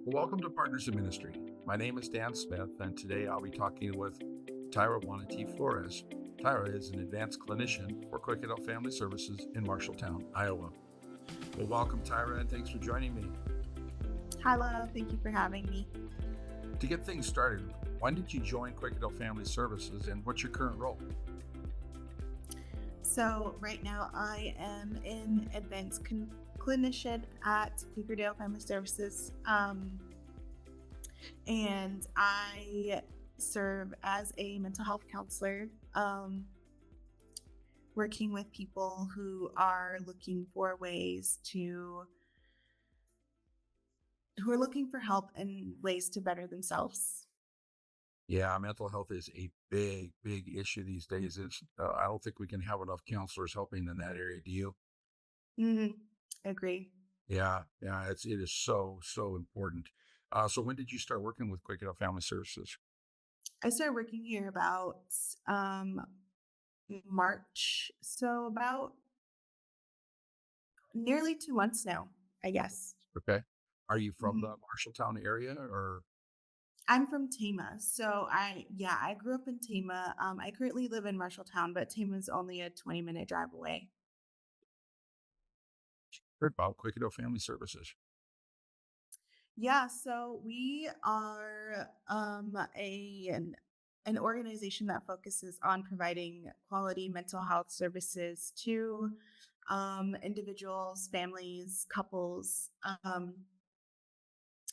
Well, welcome to Partners in Ministry. My name is Dan Smith, and today I'll be talking with Tyra Flores. Tyra is an advanced clinician for Quakerdale Family Services in Marshalltown, Iowa. Well, welcome, Tyra, and thanks for joining me. Hello, thank you for having me. To get things started, when did you join Quakerdale Family Services, and what's your current role? So, right now I am an advanced clinician at Quakerdale Family Services, and I serve as a mental health counselor, working with people who are looking for help and ways to better themselves. Yeah, mental health is a big, big issue these days. I don't think we can have enough counselors helping in that area. Do you? hmm Agree. It is so important. So when did you start working with Quakerdale Family Services? I started working here about um, March, so about nearly 2 months now, I guess. Okay. Are you from Mhm. the Marshalltown area or I'm from Tama, so I grew up in Tama. I currently live in Marshalltown, but Tama is only a 20-minute drive away. heard about Quakerdale Family Services? Yeah, so we are an organization that focuses on providing quality mental health services to individuals, families, couples,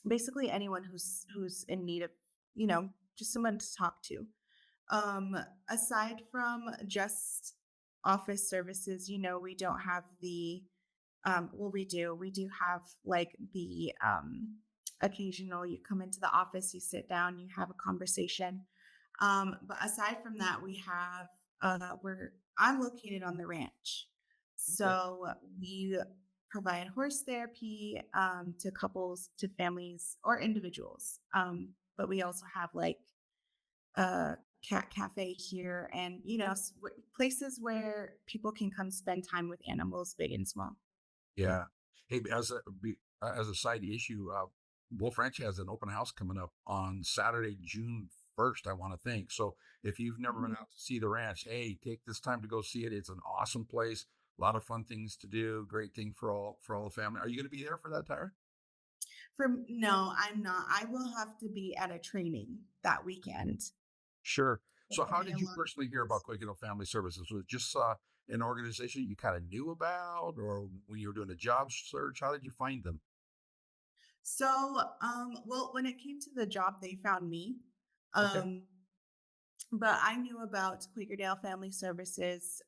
basically anyone who's in need of, just someone to talk to. Um, Aside from just office services, we don't have the well, we do have like the occasional, you come into the office, you sit down, you have a conversation. But aside from that, we have we're I'm located on the ranch. Okay. So we provide horse therapy to couples, to families, or individuals. But we also have like a cat cafe here, and places where people can come spend time with animals, big and small. Yeah. Hey, as a side issue, Wolf Ranch has an open house coming up on Saturday, June 1st, I want to think. So if you've never been Mhm. out to see the ranch, hey, take this time to go see it. It's an awesome place. A lot of fun things to do. Great thing for all the family. Are you going to be there for that, Tyra? No, I'm not. I will have to be at a training that weekend. Sure. So It'll how be a did you long personally hear weekend. about Quakerdale Family Services? Was it just an organization you kind of knew about, or when you were doing a job search, how did you find them? So, well, when it came to the job, they found me. Okay. Um, but I knew about Quakerdale Family Services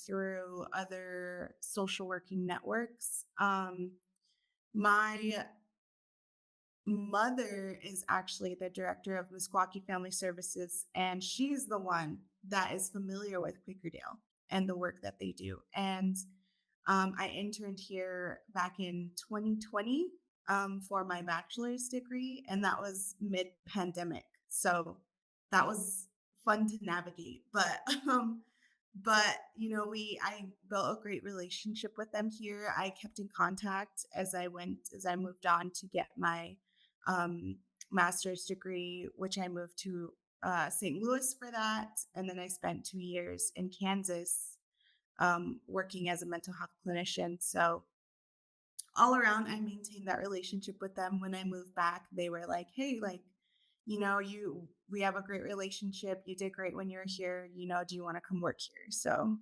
through other social working networks. My mother is actually the director of Meskwaki Family Services, and she's the one that is familiar with Quakerdale and the work that they do. And I interned here back in 2020 for my bachelor's degree, and that was mid pandemic. So that was fun to navigate. But I built a great relationship with them here. I kept in contact as I moved on to get my um, master's degree, which I moved to St. Louis for that, and then I spent 2 years in Kansas working as a mental health clinician. So all around, I maintained that relationship with them. When I moved back, they were like, "Hey, like, we have a great relationship. You did great when you were here. Do you want to come work here?" So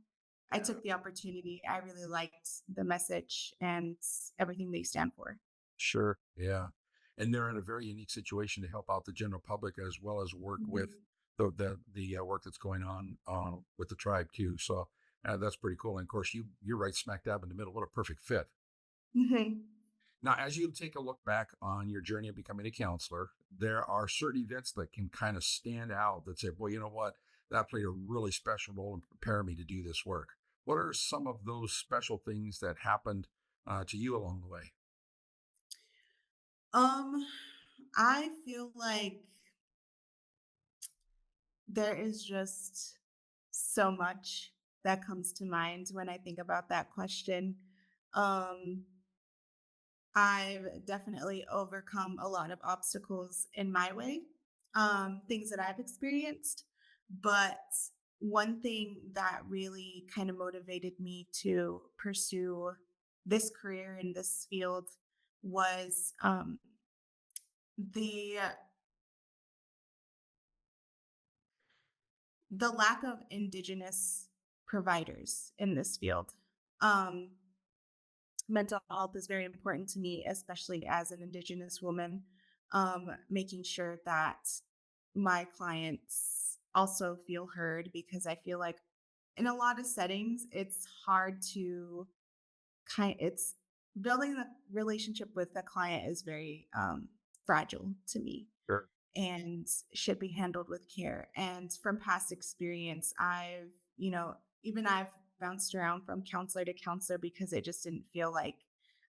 I Yeah. took the opportunity. I really liked the message and everything they stand for. Sure. Yeah. And they're in a very unique situation to help out the general public as well as work with Mhm. the work that's going on with the tribe too. So that's pretty cool. And of course, you're right smack dab in the middle. What a perfect fit. Mhm. Now, as you take a look back on your journey of becoming a counselor, there are certain events that can kind of stand out that say, boy, you know what? That played a really special role in preparing me to do this work. What are some of those special things that happened to you along the way? Um, I feel like there is just so much that comes to mind when I think about that question. Um, I've definitely overcome a lot of obstacles in my way, things that I've experienced. But one thing that really kind of motivated me to pursue this career in this field was the the lack of indigenous providers in this field. Um, Mental health is very important to me, especially as an indigenous woman. Making sure that my clients also feel heard, because I feel like in a lot of settings it's hard to it's building the relationship with the client is very fragile to me, Sure. and should be handled with care. And from past experience, you know, even I've bounced around from counselor to counselor because it just didn't feel like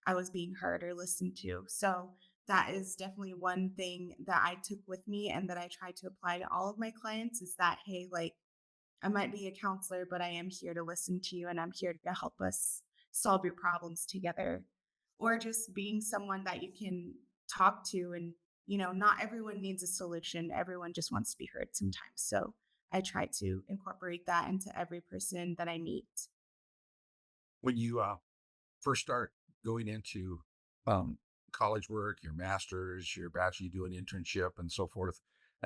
I was being heard or listened to. So that is definitely one thing that I took with me and that I try to apply to all of my clients is that, hey, like, I might be a counselor, but I am here to listen to you and I'm here to help us solve your problems together. Or just being someone that you can talk to. And, not everyone needs a solution. Everyone just wants to be heard sometimes. So I try to incorporate that into every person that I meet. When you first start going into um, college work, your master's, your bachelor, you do an internship and so forth,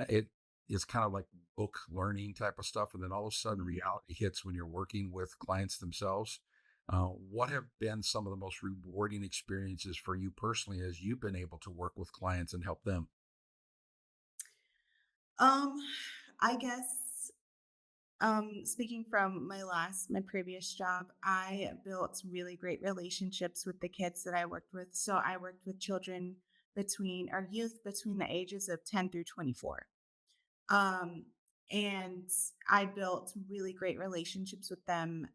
it is kind of like book learning type of stuff. And then all of a sudden, reality hits when you're working with clients themselves. What have been some of the most rewarding experiences for you personally as you've been able to work with clients and help them? Um, I guess speaking from my previous job, I built really great relationships with the kids that I worked with. So I worked with children youth between the ages of 10 through 24. Um, and I built really great relationships with them.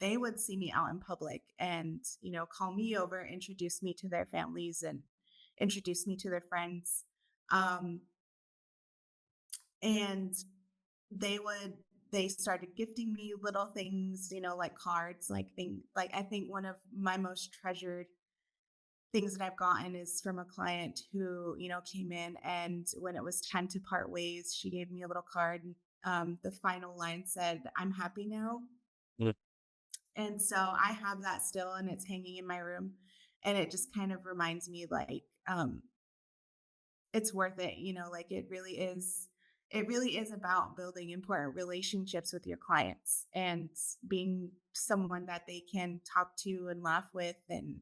They would see me out in public and, call me over, introduce me to their families and introduce me to their friends. Um, and they would they started gifting me little things, like cards, like I think one of my most treasured things that I've gotten is from a client who, came in, and when it was time to part ways, she gave me a little card. And the final line said, "I'm happy now." Mm. And so I have that still and it's hanging in my room. And it just kind of reminds me, like, it's worth it, like it really is about building important relationships with your clients and being someone that they can talk to and laugh with. And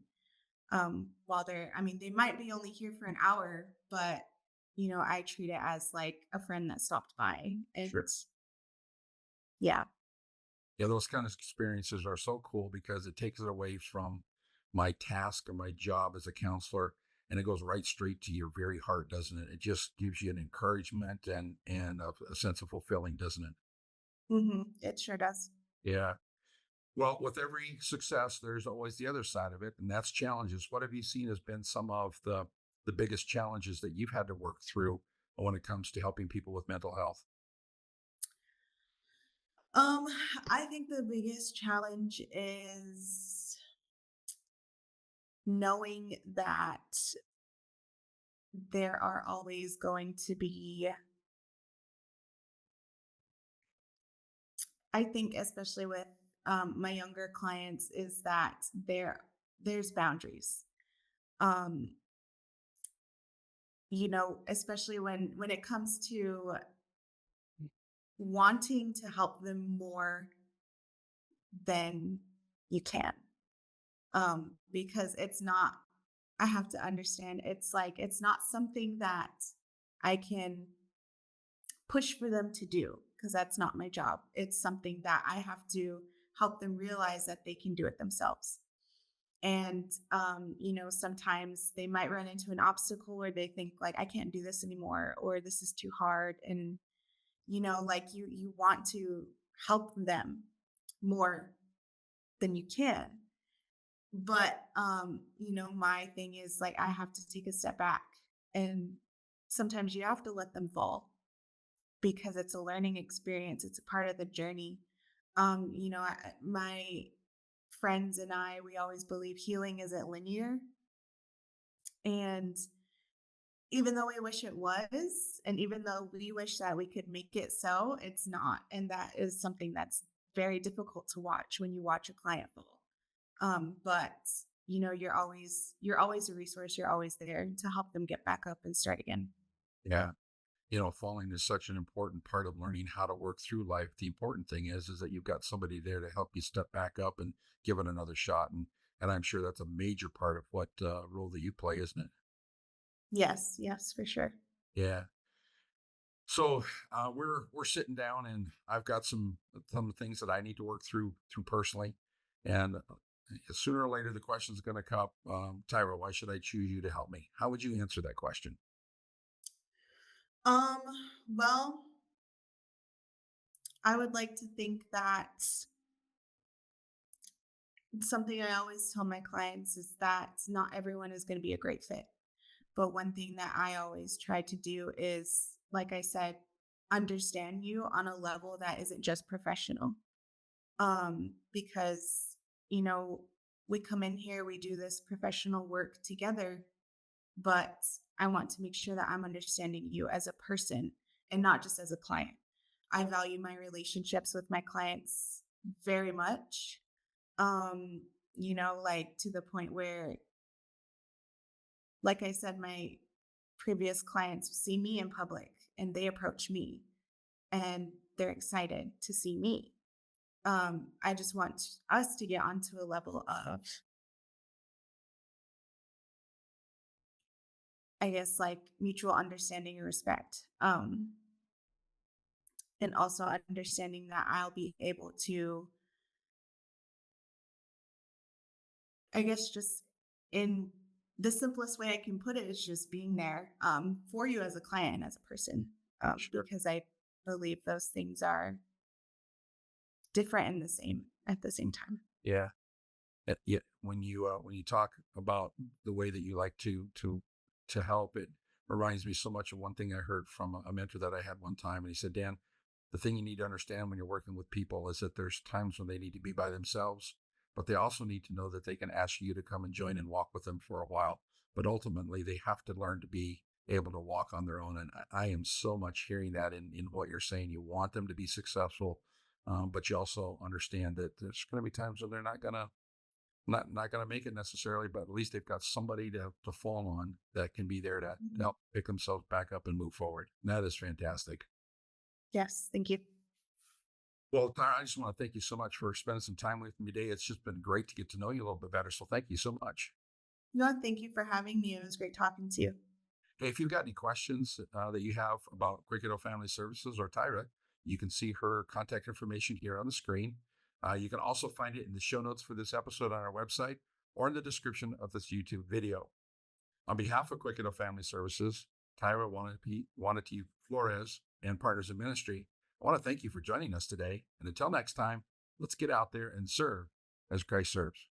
while they might be only here for an hour, but I treat it as like a friend that stopped by. And Sure. yeah. Yeah, those kind of experiences are so cool because it takes it away from my task or my job as a counselor, and it goes right straight to your very heart, doesn't it? It just gives you an encouragement and a sense of fulfilling, doesn't it? It sure does. Yeah. Well, with every success, there's always the other side of it, and that's challenges. What have you seen has been some of the biggest challenges that you've had to work through when it comes to helping people with mental health? um I think the biggest challenge is knowing that there are always going to be, I think, especially with my younger clients, is that there's boundaries. Um, especially when it comes to wanting to help them more than you can. Because it's not, I have to understand, it's like it's not something that I can push for them to do because that's not my job. It's something that I have to help them realize that they can do it themselves. And sometimes they might run into an obstacle where they think like I can't do this anymore or this is too hard. And like you want to help them more than you can. But my thing is like I have to take a step back, and sometimes you have to let them fall because it's a learning experience. It's a part of the journey. My friends and I, we always believe healing isn't linear. And even though we wish it was, and even though we wish that we could make it so, it's not. And that is something that's very difficult to watch when you watch a client fall. But you're always a resource. You're always there to help them get back up and start again. Yeah. Falling is such an important part of learning how to work through life. The important thing is that you've got somebody there to help you step back up and give it another shot. And I'm sure that's a major part of what role that you play, isn't it? Yes, yes, for sure. Yeah. So we're sitting down, and I've got some things that I need to work through personally, and sooner or later the question's going to come up. Tyra, why should I choose you to help me? How would you answer that question? Um, well, I would like to think that something I always tell my clients is that not everyone is going to be a great fit. But one thing that I always try to do is, like I said, understand you on a level that isn't just professional. Because, you know, we come in here, we do this professional work together, but I want to make sure that I'm understanding you as a person and not just as a client. I value my relationships with my clients very much. Um, like to the point where, like I said, my previous clients see me in public and they approach me and they're excited to see me. I just want us to get onto a level of, I guess, like mutual understanding and respect. And also understanding that I'll be able to, I guess, just in the simplest way I can put it is just being there for you as a client and as a person, Sure. because I believe those things are different and the same at the same time. Yeah. Yeah, when you talk about the way that you like to help, it reminds me so much of one thing I heard from a mentor that I had one time, and he said, Dan, the thing you need to understand when you're working with people is that there's times when they need to be by themselves, but they also need to know that they can ask you to come and join and walk with them for a while. But ultimately, they have to learn to be able to walk on their own. And I am so much hearing that in what you're saying. You want them to be successful, but you also understand that there's going to be times when they're not going to make it necessarily, but at least they've got somebody to fall on that can be there to Mhm. help pick themselves back up and move forward. And that is fantastic. Yes, thank you. Well, Tyra, I just want to thank you so much for spending some time with me today. It's just been great to get to know you a little bit better. So thank you so much. No, thank you for having me. It was great talking to you. Hey, if you've got any questions that you have about Quakerdale Family Services or Tyra, you can see her contact information here on the screen. You can also find it in the show notes for this episode on our website or in the description of this YouTube video. On behalf of Quakerdale Family Services, Tyra Wanati Flores, and Partners in Ministry, I want to thank you for joining us today. And until next time, let's get out there and serve as Christ serves.